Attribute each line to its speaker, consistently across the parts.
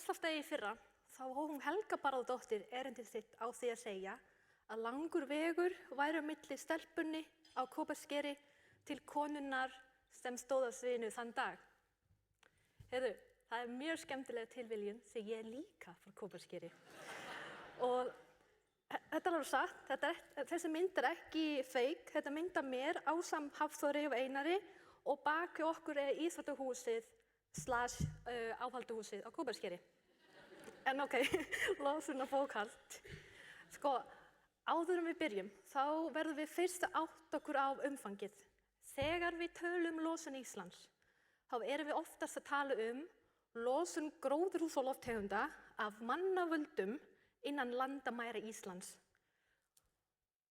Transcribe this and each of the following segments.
Speaker 1: loftslagsdegi í fyrra þá hóf Helga Barðadóttir erindi sitt á því að segja að langur vegur væri á milli stelpunni á Kópaskeri til konunnar sem stóð á sviðinu þann dag. Heyrðu, það er mjög skemmtileg tilviljun því ég er líka frá Kópaskeri. Og þetta er alveg satt, þessi mynd er ekki fake, þetta mynd af mér ásamt Hafþóri og Einari og baki okkur er íþróttahúsið / áhaldahúsið á Kópaskeri. En ok, losunarbókhald. Sko, áður en við byrjum, þá verðum við fyrst að átta okkur á umfangið. Þegar við tölum losun Íslands, þá erum við oftast að tala losun gróðurhúsalofttegunda af mannavöldum innan landamæra Íslands.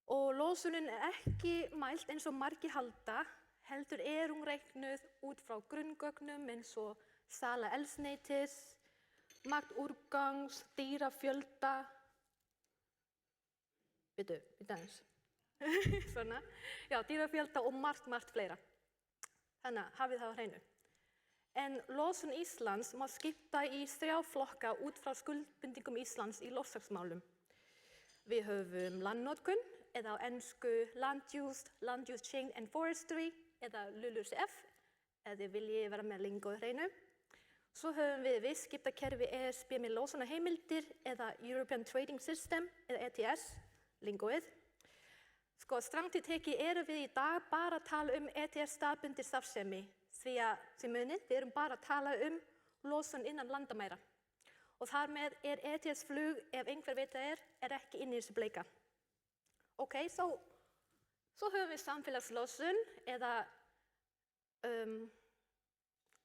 Speaker 1: Og losunin er ekki mælt eins og margir halda, heldur er hún reiknuð út frá grunngögnum eins og sala eldsneytis, magn úrgangs, dýrafjölda. Bíddu aðeins. Svona. Já, dýrafjölda og margt fleira. Þannig að hafið það á hreinu. En losun Íslands má skipta í 3 flokka út frá skuldbindingum Íslands í loftslagsmálum. Við höfum landnotkun, eða á ensku Land Use Change and Forestry, eða LULUCF, eða þið viljið vera með lingóið hreinu. Svo höfum við viðskiptakerfi ESB með losunarheimildir, eða European Trading System, eða ETS, lingóið. Sko, strangt til tekið erum við í dag bara að tala ETS staðbundin starfsemi, því að þið munið, við erum bara að tala losun innan landamæra. Og þar með er ETS-flug, ef einhver veit það er ekki inn í þessu bleika. Ok, svo höfum við samfélagslosun, eða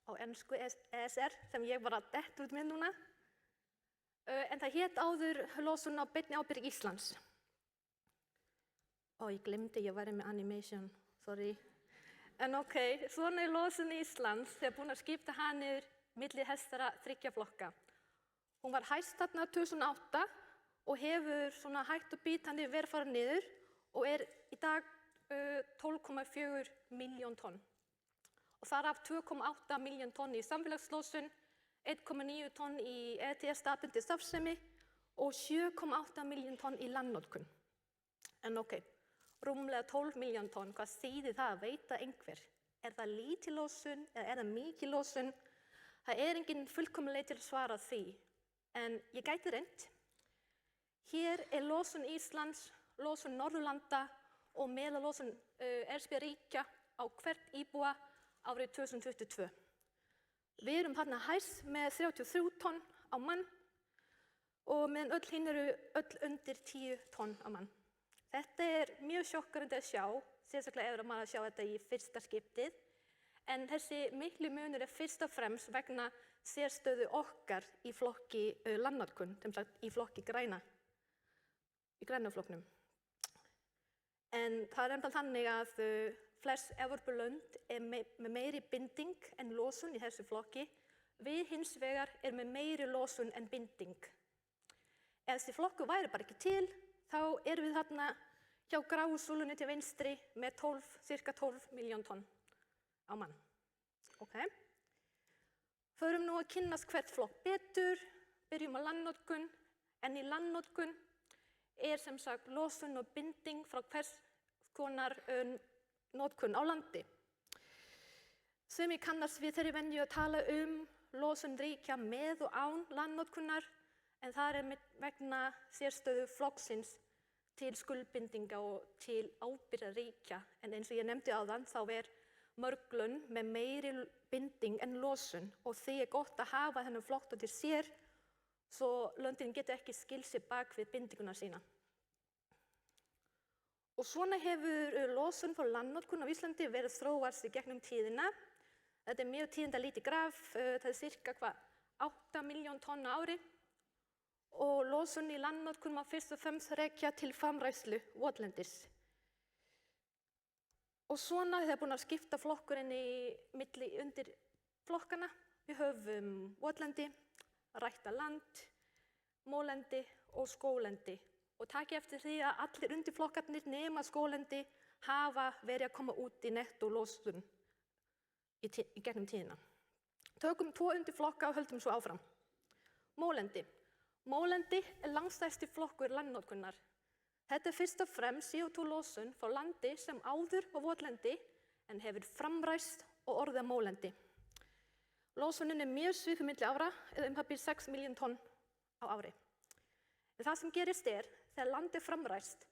Speaker 1: á ensku ESR, sem ég var að detta út með núna. En það hét áður losun á beinni ábyrgð Íslands. Ég glemdi, ég væri með animation, sorry. En ok, svona er losun Íslands, þegar búin að skipta hann yfir milli þessara 3 flokka. Hún var hæst þarna 2008 og hefur svona hægt og bítandi verið farið niður og er í dag 12,4 milljón tonn. Og þar af 2,8 milljón tonn í samfélagslosun, 1,9 tonn í ETS staðbundin starfsemi og 7,8 milljón tonn í landnotkun. En ok, rúmlega 12 milljón tonn, hvað þýðir það að veita einhver? Er það lítil losun eða er það mikil losun? Það er engin fullkomlega til að svara því, en ég gæti reynt. Hér er losun Íslands, losun Norðurlanda og meðallosun ESB-ríkja á hvert íbúa árið 2022. Við erum þarna hæst með 33 tonn á mann og meðan öll hinn eru öll undir 10 tonn á mann. Þetta er mjög sjokkerandi að sjá, sérstaklega ef maður að sjá þetta í fyrsta skiptið, en þessi miklu munur er fyrst og fremst vegna sérstöðu okkar í flokki landnotkun, sem sagt í flokki í grænaflokknum. En það er þannig að flest Evrópulönd er með meiri binding en losun í þessu flokki. Við hins vegar erum með meiri losun en binding. Ef þessi flokkur væri bara ekki til, þá erum við þarna hjá gráu súlunni til vinstri með cirka 12 milljón tonn á mann. Ok. Förum nú að kynnast hvert flokk betur, byrjum á landnotkun, en í landnotkun er sem sagt losun og binding frá hvers konar notkun á landi. Sumir kannast við þeirri venju að tala losun ríkja með og án landnotkunar, en það er vegna sérstöðu flokksins til skuldbindinga og til ábyrgðar ríkja. En eins og ég nefndi áðan, þá er mörg lönd með meiri binding en losun og því er gott að hafa þennan flokk til sér svo löndin getur ekki skilt sig bak við bindinguna sína. Og svona hefur losun frá landnotkun á Íslandi verið þróast í gegnum tíðina. Þetta er mjög tíðindalítið graf, það er cirka 8 milljón tonn á ári og losun í landnotkun má fyrst og fremst rekja til framræslu votlendis. Og svona þegar búin að skipta flokkurinn undir flokkana. Við höfum votlendi, ræktað land, mólendi og skóglendi. Og takið eftir því að allir undirflokkarnir nema skóglendi hafa verið að koma út í nettólósun í gegnum tíðina. Tökum 2 undirflokka og höldum svo áfram. Mólendi. Mólendi langstærsti flokkur landnotkunar. Þetta fyrst og fremst CO2-losun frá landi sem áður var votlendi en hefur framræst og orðið að mólendi. Losunin mjög svipuð milli ára eða það bil 6 milljón tonn á ári. En það sem gerist þegar land framræst,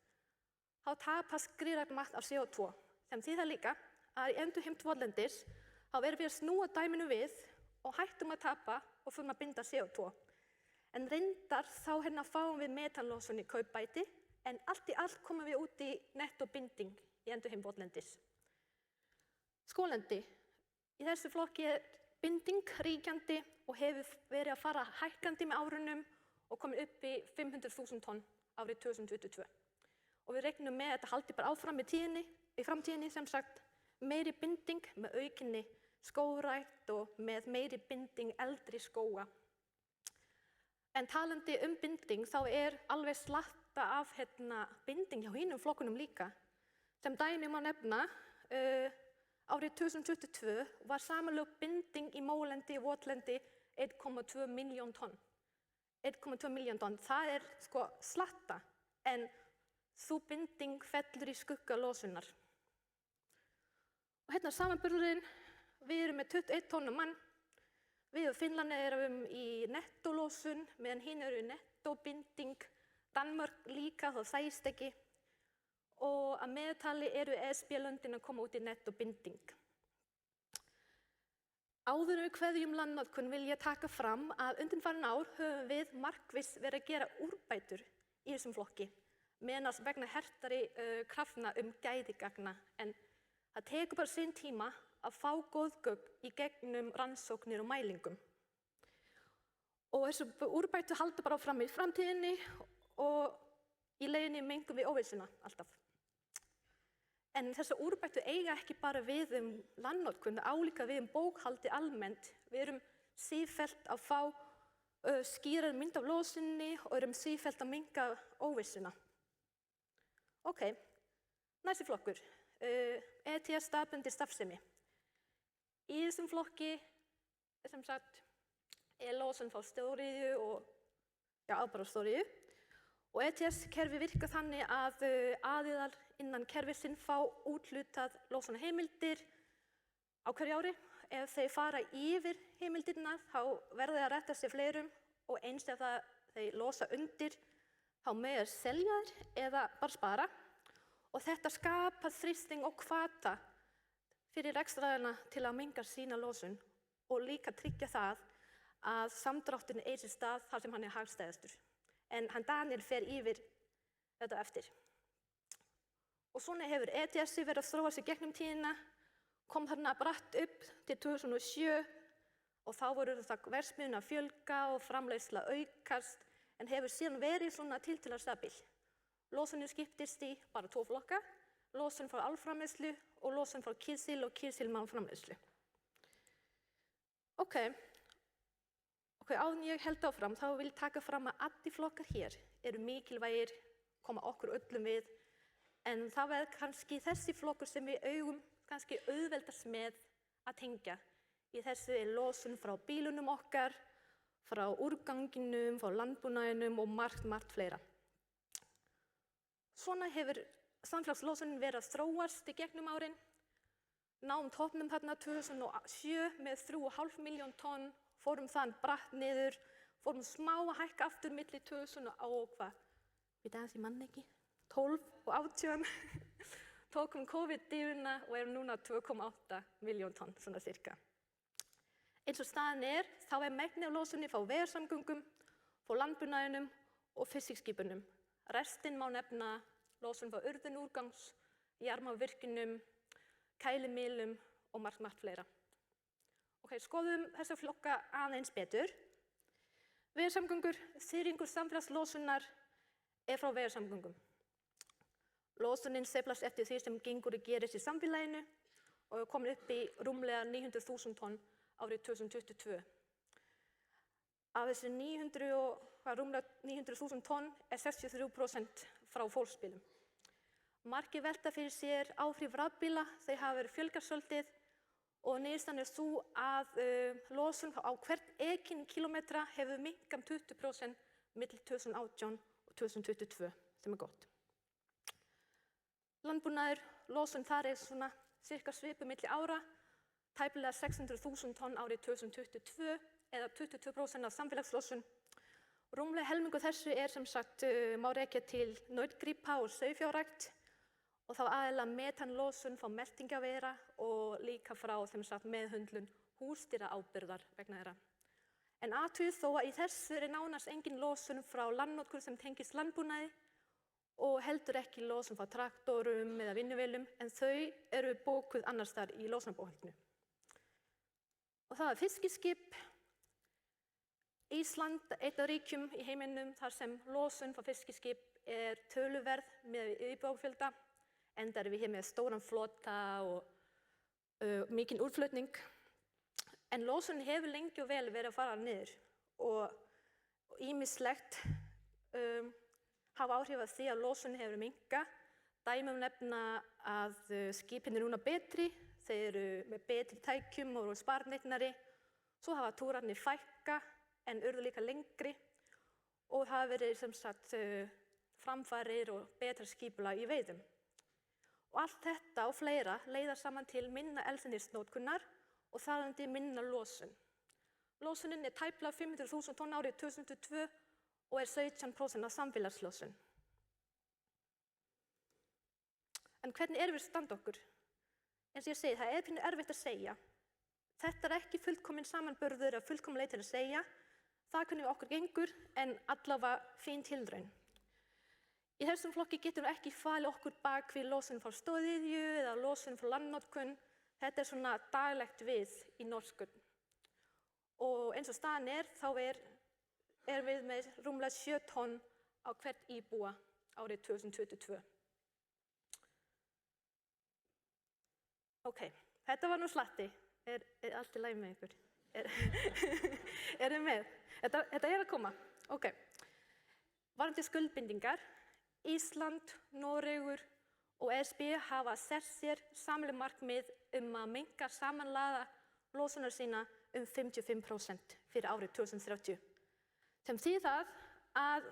Speaker 1: þá tapast gríðarlegt magn af CO2, sem þýðir líka að í endurheimt votlendis þá erum við að snúa dæminu við og hættum að tapa og förum að binda CO2. En reyndar þá fáum við metanlosun í kaupbæti, en allt í allt komum við út í nettobinding í endurheimt votlendis. Skóglendi. Í þessu flokki binding ríkjandi og hefur verið að fara hækkandi með árunum og komið upp í 500.000 tonn árið 2022. Og við reiknum með að þetta haldi bara áfram í framtíðinni, sem sagt meiri binding með aukinni skógrækt og með meiri binding eldri skóga. En talandi binding þá alveg slatta af binding hjá hinum flokkunum líka. Sem dæmi má nefna, árið 2022 var samanlögð binding í mólendi og votlendi 1,2 milljón tonn. 1,2 milljón tonn, það sko slatta, en sú binding fellur í skugga losunar. Og samanburðurinn, við erum með 21 tonn á mann, við og Finnland erum í nettolosun, meðan hinn eru í nettobinding, Danmörk líka, það sæst ekki, og að meðtali eru ESB-löndin að koma út í nettobinding. Áður en við kveðjum landnotkun vil ég taka fram að undanfarin ár höfum við markviss verið að gera úrbætur í þessum flokki, meðan vegna hertari krafna gæði gagna, en það tekur bara sinn tíma að fá góð gögn í gegnum rannsóknir og mælingum. Og þessu úrbætur halda bara fram í framtíðinni og í leiðinni mengum við óvissuna alltaf. En þessar úrbætur eiga ekki bara við landnotkun, það á líka við bókhaldi almennt. Við erum sífellt að fá skýrari mynd af losuninni og erum sífellt að minnka óvissuna. Ok, næsti flokkur, ETS staðbundin starfsemi. Í þessum flokki sem sagt losun frá stóriðju og afbragðsstóriðju. Og ETS-kerfi virkar þannig að aðilar innan kerfisins fá úthlutað losunarheimildir á hverju ári. Ef þeir fara yfir heimildirnar, þá verða þeir að retta sig fleirum og eins ef þeir losa undir, þá mega þeir selja þær eða bara spara. Og þetta skapar þrýsting og hvata fyrir rekstraraðilana til að minnka sína losun og líka tryggja það að samdrátturinn eigi sér stað þar sem hann hagstæðastur. En hann Daniel fer yfir þetta eftir. Og svona hefur ETS-ið verið að þróa sig gegnum tíðina, kom þarna bratt upp til 2007 og þá voru það verksmiðjuna að fjölga og framleiðsla aukast, en hefur síðan verið svona tiltölulega stabil. Losunin skiptist í bara 2 flokka, losun frá álframleiðslu og losun frá kísil og kísilmálmframleiðslu. Ok, áður en ég held áfram, þá vil ég taka fram að allir flokkar hér eru mikilvægir, koma okkur öllum við, en það verður kannski þessi flokkur sem við eigum kannski auðveldast með að tengja. Í þessu losun frá bílunum okkar, frá úrganginum, frá landbúnaðinum og margt fleira. Svona hefur samfélagslosunin verið að þróast í gegnum árin. Náum toppnum þarna 2007 með 3,5 milljón tonn, fórum þann bratt niður, fórum smá að hækka aftur milli 2000 og hvað? Við aðeins ég mann ekki, 12 og 18. Tókum COVID-dýruna og erum núna 2,8 milljón tonn, svona cirka. Eins og staðan þá megnið af losuninni frá vegasamgöngum, frá landbúnaðinum og fiskiskipunum. Restin má nefna losun frá urðunúrgangs, jarðvarmavirkjunum, kælimylum og margt fleira. Ok, skoðum þessa flokka aðeins betur. Vegasamgöngur, þýðingur samfélagslosunar frá vegasamgöngum. Losunin sveiflast eftir því sem gengur og gerist í samfélaginu og er komin upp í rúmlega 900.000 tonn árið 2022. Af þessu rúmlega 900.000 tonn 63% frá fólksbílum. Margir velta fyrir sér áhrif rafbíla, þau hafa verið fjölgað svolítið og niðurstaðan sú að losun á hvern ekinn-kílómetra hefur minnkað um 20% milli 2018 og 2022, sem gott. Landbúnaður, losun þar svona cirka svipuð milli ára, tæplega 600.000 tonn árið 2022 eða 22% af samfélagslosun. Rúmlega helmingur þessu sem sagt má rekja til nautgripa og sauðfjárrækt og þá aðallega metanlosun frá meltingarvera og líka frá sem sagt meðhöndlun húsdýraáburðar vegna þeirra. En athugið þó að í þessu nánast engin losun frá landnotkun sem tengist landbúnaði og heldur ekki losun frá traktorum eða vinnuvélum, en þau eru bókuð annars staðar í losunarbókhaldinu. Og það fiskiskip. Ísland, eitt af ríkjum í heiminum þar sem losun frá fiskiskip töluverð með íbúafjölda, enda erum við hér með stóran flota og mikinn útflutning. En losunin hefur lengi og vel verið að fara niður og ýmislegt hafa áhrif af því að losunin hefur minnkað. Dæmi nefna að skipin núna betri, þeir eru með betri tækjum og sparneytnari. Svo hafa túrarnir fækkað en urðu líka lengri og hafa verið sem sagt framfarir og betra skipulag í veiðum. Og allt þetta og fleira leiðir saman til minna eldsneytisnotkunar og þarandi minna losun. Losunin tæplega 500.000 tonn árið 2022 og 17% af samfélagslosun. En hvernig erum við standa okkur? Eins og ég segi, það pínu erfitt að segja. Þetta ekki fullkominn samanburður eða fullkomin leið til að segja. Það hvernig okkur gengur, en allavega fín tilraun. Í þessum flokki getum við ekki falið okkur bak við losun frá stóriðju eða losun frá landnotkun. Þetta svona daglegt við í norsku. Og eins og staðan þá erum við með rúmlega 7 tonn á hvern íbúa árið 2022. Ok, þetta var nú slatti. Allt í lagi með ykkur? Þið með? Þetta að koma. Ok. Varðandi skuldbindingar. Ísland, Noregur og ESB hafa sett sér sameiginleg markmið að minnka samanlagða losunar sína 55% fyrir árið 2030. Sem þýðir að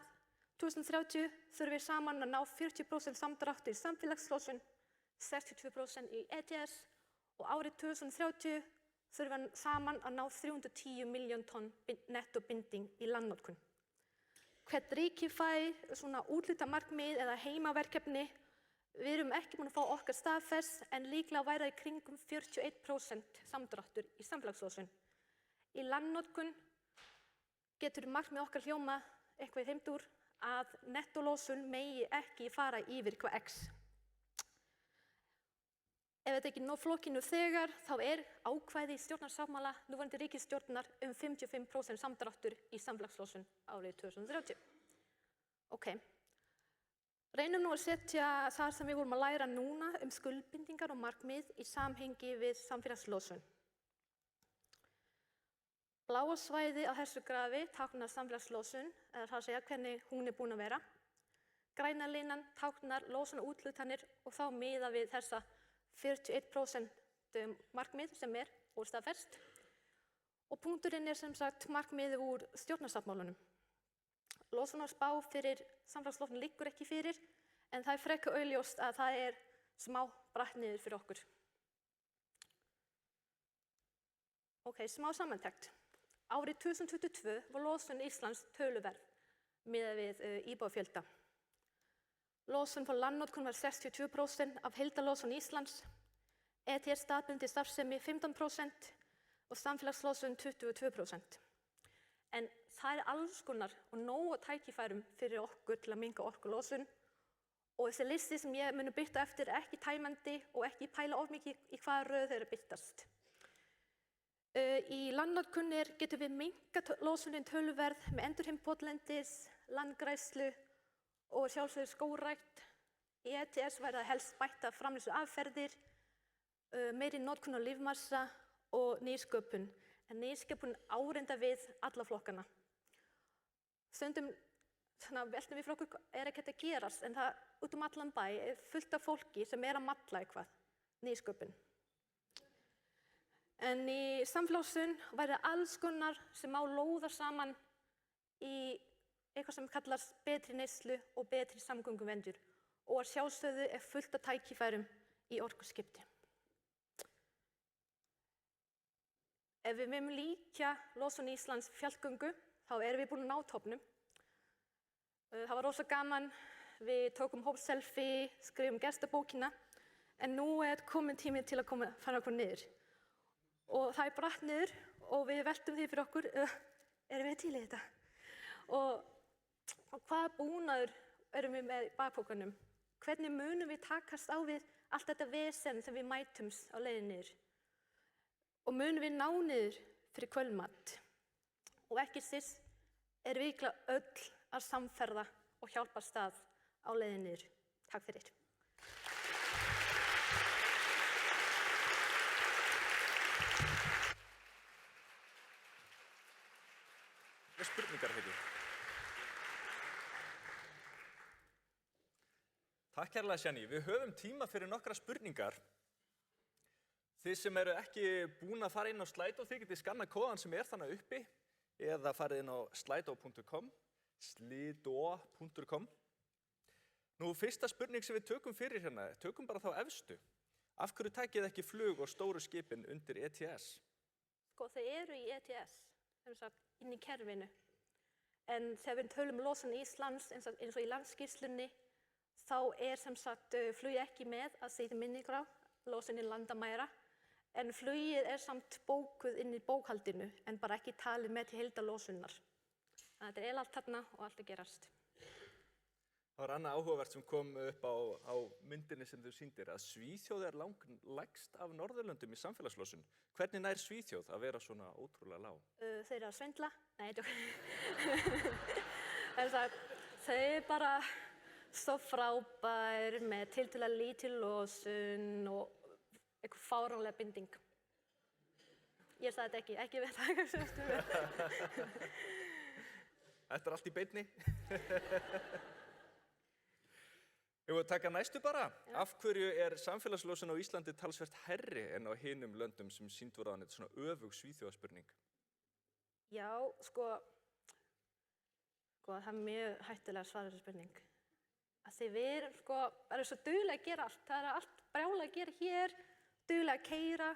Speaker 1: 2030 þurfum við saman að ná 40% samdráttur í samfélagslosun, 62% í ETS og árið 2030 þurfum við saman að ná 310 milljón tonn nettobinding í landnotkun. Hvert ríki fær svona úthlutamarkmið eða heimaverkefni. Við erum ekki búin að fá okkar staðfest, en líklega væri það í kringum 41% samdráttur í samfélagslosun. Í landnotkun getur markmið okkar hljóma eitthvað í þeim dúr að nettolosun megi ekki fara yfir hvað X. Ef þetta ekki nóg flókinu þegar, þá ákvæði í stjórnarsáttmála núverandi ríkisstjórnar 55% samdráttur í samfélagslosun árið 2030. Ok. Reynum nú að setja það sem við vorum að læra núna skuldbindingar og markmið í samhengi við samfélagslosun. Bláa svæði á þessu grafi táknar samfélagslosun, eða það að segja hvernig hún búin að vera. Græna línan táknar losunarúthlutanir og þá miðað við þessa 41% markmið sem óstaðfest. Og punkturinn sem sagt markmið úr stjórnarsáttmálanum. Losunarspá fyrir samfélagslosun liggur ekki fyrir, en það frekar augljóst að það smá bratt niður fyrir okkur. Ok, smá samantekt. Árið 2022 var losun Íslands töluverð miðað við íbúafjölda. Losun frá landnotkun var 62% af heildarlosun Íslands, ETS staðbundin starfsemi 15% og samfélagslosun 22%. En það alls konar og nóg tækifærum fyrir okkur til að minnka orkulosun og þessi listi sem ég muni birta eftir ekki tæmandi og ekki pæla of mikið í hvaða röð þeir birtast. Í landnotkun getum við minnkað losunin töluverð með endurheimt votlendis, landgræðslu og sjálfsögðu skógrækt. Í ETS verða helst bættar framleiðsluaðferðir, meiri notkun á lífmassa og nýsköpun. En nýsköpun áreindar við alla flokkana. Stundum veltum við fyrir okkur ekki hægt að gerast, en það út allan bæ fullt af fólki sem að malla eitthvað, nýsköpun. En í samfélagssyn væri alls konar sem má lóða saman í eitthvað sem kallast betri neyslu og betri samgönguvenjur og að sjálfsögðu fullt af tækifærum í orkuskipti. Ef við viljum líkja losun Íslands fjallgöngu, þá erum við búin að ná toppnum. Það var rosa gaman, við tókum hópselfie, skrifum gestabókina, en nú komin tími til að fara okkur niður. Og það bratt niður og við veltum því fyrir okkur, erum við til í þetta? Og hvaða búnaður erum við með í bakpokanum? Hvernig munum við takast á við allt þetta vesen sem við mætumst á leiðinni niður? Og munum við ná niður fyrir kvöldmat? Og ekki síst erum við öll að samferða og hjálpast að á leiðinni niður. Takk fyrir.
Speaker 2: Spurningar, Heidi. Takk kærlega, Shani. Við höfum tíma fyrir nokkra spurningar. Þið sem eru ekki búin að fara inn á Slido, þið getið skannað kóðan sem þannig uppi eða farið inn á slido.com. Nú, fyrsta spurning sem við tökum fyrir hérna, tökum bara þá efstu. Af hverju takið ekki flug og stóru skipin undir ETS?
Speaker 1: Sko, þau eru í ETS, sem sagt, inn í kerfinu. En þegar við tölum losun Íslands eins og í landsskýrslunni, þá sem sagt flugið ekki með að setja minningar á losun í landamæra, en flugið samt bókuð inn í bókhaldinu, en bara ekki talið með til heildarlosunar. Þannig að þetta er allt þarna og allt að gerast.
Speaker 2: Það var annað áhugavert sem kom upp á myndinni sem þú sýndir, að Svíþjóð langlægst af Norðurlöndum í samfélagslosun. Hvernig nær Svíþjóð að vera svona ótrúlega lág?
Speaker 1: Þeir eru að svindla. Nei, þeir bara svo frábær með tiltölulega lítil losun og eitthvað fáránlega binding. Ég sagði þetta ekki við taka söftu við.
Speaker 2: Þetta allt í beinni. Ég voru að taka næstu bara. Ja. Af hverju samfélagslosun á Íslandi talsvert hærri en á hinum löndum sem sýnd voru á þetta svona öfug Svíþjóðarspurning?
Speaker 1: Já, sko, það er mjög hættulega að svara þessu spurning. Því við erum svo duglega að gera allt. Það allt brjálega að gera hér, duglega að keyra,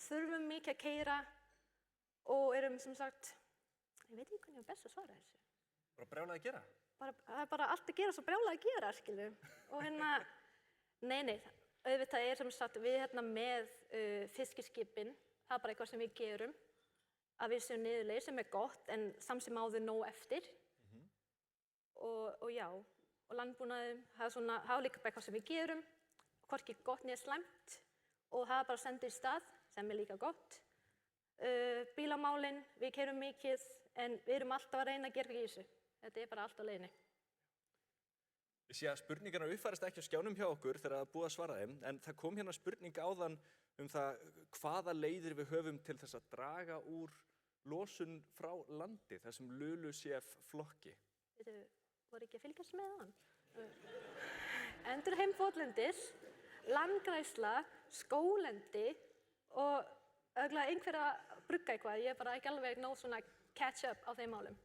Speaker 1: þurfum mikið að keyra og erum sem sagt, ég veit ekki hvernig best að svara þessu.
Speaker 2: Bara brjálega að gera?
Speaker 1: Það bara allt að gera svo brjálega að gera, skilur. Og nei, auðvitað sem sagt við með fiskiskipin, það bara eitthvað sem við gerum, að við séum niðurlegir sem gott, en samt sem áður nóg eftir. Og já, og landbúnaðum, það líka bara eitthvað sem við gerum, hvorki gott né slæmt, og það bara sendið í stað, sem líka gott. Bílamálin, við keyrum mikið, en við erum alltaf að reyna að gera í þessu. Þetta bara allt á leiðinni.
Speaker 2: Ég sé að spurningarnar uppfærist ekki á skjánum hjá okkur þegar það búið að svara þeim, en það kom hérna spurning áðan það hvaða leiðir við höfum til þess að draga úr losun frá landi, þessum LULUCF-flokki.
Speaker 1: Voru ekki að fylgjast með hann? Endurheimvotlendis, landgræðsla, skóglendi og einhverja brugga eitthvað. Ég bara ekki alveg nóg svona catch up á þeim málum.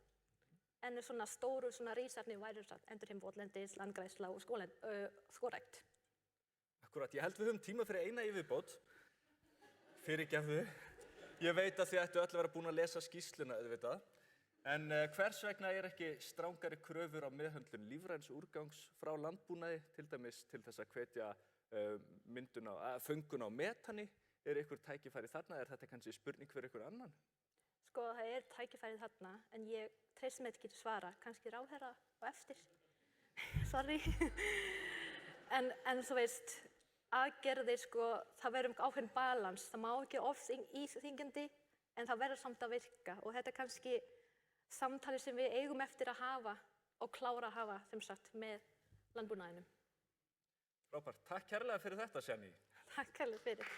Speaker 1: En svona stóru rísarnir væru endurheimvotlendis, landgræðsla og skógrækt.
Speaker 2: Akkúrat, ég held við höfum tíma fyrir eina í viðbót. Fyrirgefðu. Ég veit að þið ættu öll að vera búin að lesa skýrsluna, auðvitað. En hvers vegna ekki strangari kröfur á meðhöndlun lífræns úrgangs frá landbúnaði, til dæmis til þess að hvetja föngun á metani? Einhver tækifæri þarna? Þetta kannski spurning fyrir einhver annan?
Speaker 1: Sko, það tækifæri þarna, en ég treysti mig ekki til svara. Kannski ráðherra á eftir. Sorry. En þú veist, aðgerðir, það verður ákveðin balans. Það má ekki of íþyngjandi, en það verður samt að virka. Og þetta kannski samtali sem við eigum eftir að hafa og klára að hafa, sem sagt, með landbúnaðinum.
Speaker 2: Frábært. Takk kærlega fyrir þetta, Shani.
Speaker 1: Takk kærlega fyrir.